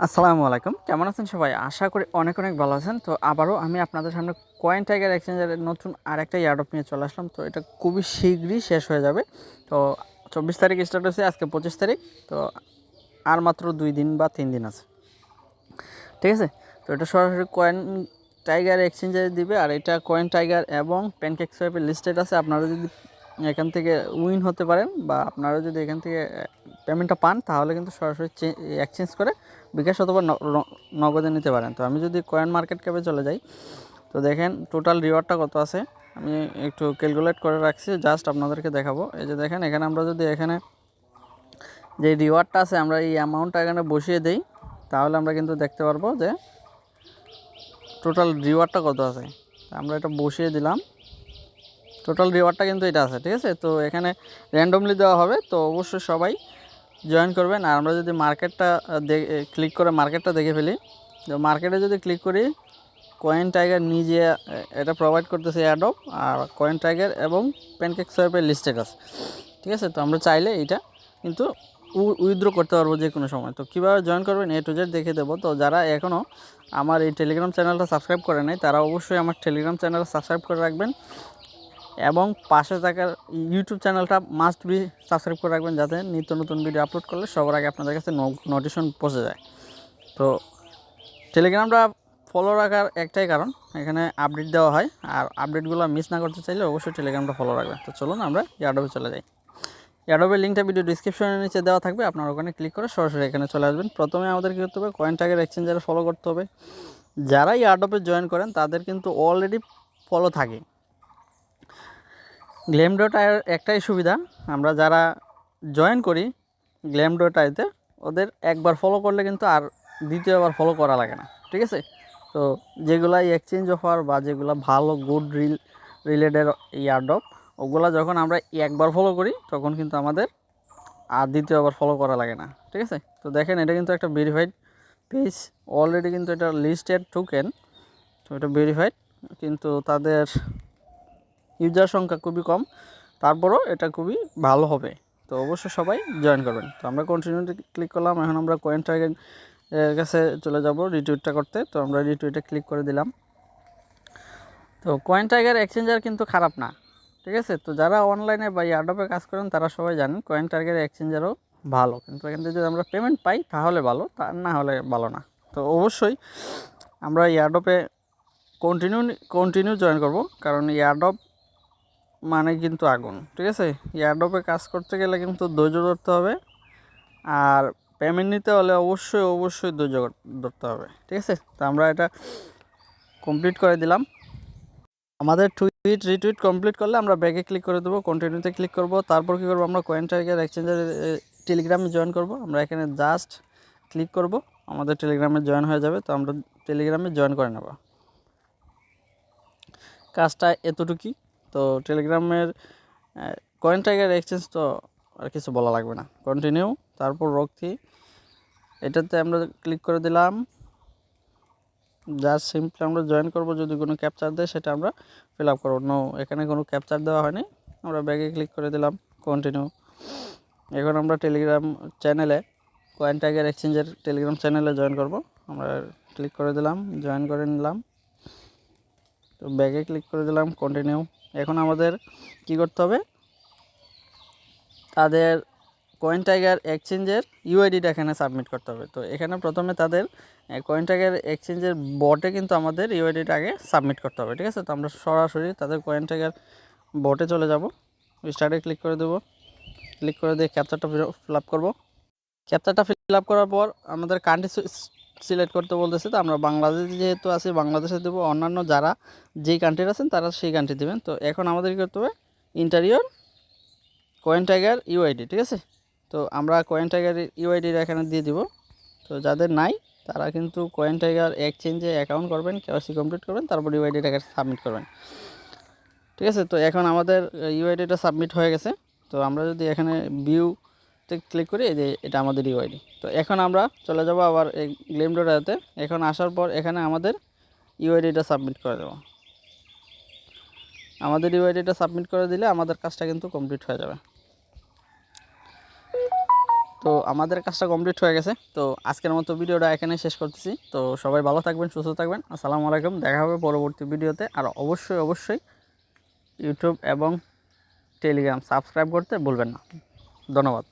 আসসালামু আলাইকুম, কেমন আছেন সবাই? আশা করি অনেক অনেক ভালো আছেন। তো আবারও আমি আপনাদের সামনে CoinTiger এক্সচেঞ্জের নতুন আরেকটা এয়ারড্রপ নিয়ে চলে আসলাম। তো এটা খুবই শীঘ্রই শেষ হয়ে যাবে। তো 24 তারিখ স্টার্ট হয়েছে, আজকে 25 তারিখ। তো আর মাত্র 2 দিন বা 3 দিন আছে, ঠিক আছে? তো এটা সরাসরি CoinTiger এক্সচেঞ্জে দিবে। আর এটা CoinTiger এবং প্যানকেকস্ব্যাপে লিস্টেড আছে। আপনারা যদি এখান থেকে উইন হতে পারেন বা আপনারা যদি এখান থেকে পেমেন্টটা পান, তাহলে কিন্তু সরাসরি এক্সচেঞ্জ করে বিকাশ অথবা নগদে নিতে পারেন। তো আমি যদি কয়েন মার্কেট ক্যাপে চলে যাই, তো দেখেন টোটাল রিওয়ার্ডটা কত আছে। আমি একটু ক্যালকুলেট করে রাখছি, জাস্ট আপনাদেরকে দেখাবো। এই যে দেখেন, এখানে আমরা যদি এখানে যে রিওয়ার্ডটা আছে আমরা এই অ্যামাউন্টটা এখানে বসিয়ে দিই, তাহলে আমরা কিন্তু দেখতে পারবো যে টোটাল রিওয়ার্ডটা কত আছে। আমরা এটা বসিয়ে দিলাম, টোটাল রিওয়ার্ডটা কিন্তু এটা আছে, ঠিক আছে? তো এখানে র্যান্ডমলি দেওয়া হবে। তো অবশ্যই সবাই জয়েন করবেন। আর আমরা যদি মার্কেটটা ক্লিক করে মার্কেটটা দেখে ফেলি, তো মার্কেটে যদি ক্লিক করি, CoinTiger নিজে এটা প্রোভাইড করতেছে অ্যাডপ, আর CoinTiger এবং প্যানকেকস্ব্যাপে লিস্টেড আছে, ঠিক আছে? তো আমরা চাইলে এটা কিন্তু উইথড্র করতে পারবো যে কোনো সময়। তো কীভাবে জয়েন করবেন A to Z দেখে দেবো। তো যারা এখনও আমার এই টেলিগ্রাম চ্যানেলটা সাবস্ক্রাইব করে নাই, তারা অবশ্যই আমার টেলিগ্রাম চ্যানেলটা সাবস্ক্রাইব করে রাখবেন এবং পাশে থাকার ইউটিউব চ্যানেলটা মাস্ট বি সাবস্ক্রাইব করে রাখবেন, যাতে নিত্য নতুন ভিডিও আপলোড করলে সবার আগে আপনাদের কাছে নোটিফিকেশন পৌঁছে যায়। তো টেলিগ্রামটা ফলো রাখার একটাই কারণ, এখানে আপডেট দেওয়া হয়, আর আপডেটগুলো মিস না করতে চাইলে অবশ্যই টেলিগ্রামটা ফলো রাখবেন। তো চলুন আমরা এয়ারড্রপে চলে যাই। এয়ারড্রপের লিঙ্কটা ভিডিও ডিসক্রিপশনের নিচে দেওয়া থাকবে, আপনারা ওখানে ক্লিক করে সরাসরি এখানে চলে আসবেন। প্রথমে আমাদের কী করতে হবে, CoinTiger এক্সচেঞ্জারে ফলো করতে হবে। যারা এয়ারড্রপে জয়েন করেন তাদের কিন্তু অলরেডি ফলো থাকে। গ্ল্যামডোটার একটাই সুবিধা, আমরা যারা জয়েন করি গ্ল্যামডোটাতে, ওদের একবার ফলো করলে কিন্তু আর দ্বিতীয়বার ফলো করা লাগে না, ঠিক আছে? তো যেগুলা এক্সচেঞ্জ অফার বা যেগুলো ভালো গুড রিলেটেড এয়ারড্রপ, ওগুলা যখন আমরা একবার ফলো করি তখন কিন্তু আমাদের আর দ্বিতীয়বার ফলো করা লাগে না, ঠিক আছে? তো দেখেন, এটা কিন্তু একটা ভেরিফাইড পেজ, অলরেডি কিন্তু এটা লিস্টেড টোকেন। তো এটা ভেরিফাইড, কিন্তু তাদের ইউজার সংখ্যা খুবই কম, তারপরও এটা খুবই ভালো হবে। তো অবশ্যই সবাই জয়েন করবেন। তো আমরা কন্টিনিউতে ক্লিক করলাম। এখন আমরা CoinTiger এর কাছে চলে যাব রিটুইটটা করতে। তো আমরা রিটুইটে ক্লিক করে দিলাম। তো CoinTiger এক্সচেঞ্জার কিন্তু খারাপ না, ঠিক আছে? তো যারা অনলাইনে বা এয়ারড্রপে কাজ করেন তারা সবাই জানেন CoinTiger এক্সচেঞ্জারও ভালো, কিন্তু এখান থেকে যদি আমরা পেমেন্ট পাই তাহলে ভালো, তা না হলে ভালো না। তো অবশ্যই আমরা এয়ারড্রপে কন্টিনিউ জয়েন করব, কারণ এয়ারড্রপ মানে কিন্তু আগুন, ঠিক আছে? এয়ারড্রপে কাজ করতে গেলে কিন্তু ধৈর্য ধরতে হবে, আর পেমেন্ট নিতে হলে অবশ্যই ধৈর্য ধরতে হবে, ঠিক আছে? তো আমরা এটা কমপ্লিট করে দিলাম। আমাদের টুইট রিটুইট কমপ্লিট করলে আমরা ব্যাকে ক্লিক করে দেবো, কন্টিনিউতে ক্লিক করব। তারপর কী করবো, আমরা CoinTiger এক্সচেঞ্জের টেলিগ্রামে জয়েন করব। আমরা এখানে জাস্ট ক্লিক করব, আমাদের টেলিগ্রামে জয়েন হয়ে যাবে। তো আমরা টেলিগ্রামে জয়েন করে নেব, কাজটা এতটুকুই। তো টেলিগ্রামের CoinTiger এক্সচেঞ্জ তো আর কিছু বলা লাগবে না, কন্টিনিউ, তারপর রক্তি, এটাতে আমরা ক্লিক করে দিলাম। জাস্ট সিম্পলি আমরা জয়েন করব, যদি কোনো ক্যাপচার দেয় সেটা আমরা ফিল আপ করবো। নো, এখানে কোনো ক্যাপচার দেওয়া হয়নি। আমরা ব্যাগে ক্লিক করে দিলাম, কন্টিনিউ। এখন আমরা টেলিগ্রাম চ্যানেলে CoinTiger এক্সচেঞ্জের টেলিগ্রাম চ্যানেলে জয়েন করব। আমরা ক্লিক করে দিলাম, জয়েন করে নিলাম। তো ব্যাগে ক্লিক করে দিলাম, কন্টিনিউ। এখন আমাদের কি করতে হবে, তাদের CoinTiger এক্সচেঞ্জের ইউআইডিটা এখানে সাবমিট করতে হবে। তো এখানে প্রথমে তাদের CoinTiger এক্সচেঞ্জের বটে কিন্তু আমাদের ইউআইডিটা আগে সাবমিট করতে হবে, ঠিক আছে? তো আমরা সরাসরি তাদের CoinTiger বটে চলে যাব, স্টার্টে ক্লিক করে দেবো। ক্লিক করে দিয়ে ক্যাপচারটা ফিল আপ করবো। ক্যাপচারটা ফিল আপ করার পর আমাদের কান্ট্রি সিলেক্ট করতে বলতেছে। তো আমরা বাংলাদেশ যেহেতু আছি বাংলাদেশে দেবো, অন্যান্য যারা যেই কান্ট্রির আছেন তারা সেই কান্ট্রি দেবেন। তো এখন আমাদের কী করতে হবে, ইন্টারিয়র CoinTiger UID, ঠিক আছে? তো আমরা CoinTiger UIDটা এখানে দিয়ে দিব। তো যাদের নাই তারা কিন্তু CoinTiger এক্সচেঞ্জে অ্যাকাউন্ট করবেন, কেওয়াইসি কমপ্লিট করবেন, তারপর ইউআইডিটাকে সাবমিট করবেন, ঠিক আছে? তো এখন আমাদের ইউআইডিটা সাবমিট হয়ে গেছে। তো আমরা যদি এখানে ভিউতে ক্লিক করি, এই যে এটা আমাদের ইউআইডি। তো এখন আমরা চলে যাব আবার এই গ্লেমডোটাতে। এখন আসার পর এখানে আমাদের ইউআইডিটা সাবমিট করে দেবো। আমাদের ইউআইডিটা সাবমিট করে দিলে আমাদের কাজটা কিন্তু কমপ্লিট হয়ে যাবে। তো আমাদের কাজটা কমপ্লিট হয়ে গেছে। তো আজকের মতো ভিডিওটা এখানে শেষ করতেছি। তো সবাই ভালো থাকবেন, সুস্থ থাকবেন। আসসালামু আলাইকুম, দেখা হবে পরবর্তী ভিডিওতে। আর অবশ্যই ইউটিউব এবং টেলিগ্রাম সাবস্ক্রাইব করতে ভুলবেন না। ধন্যবাদ।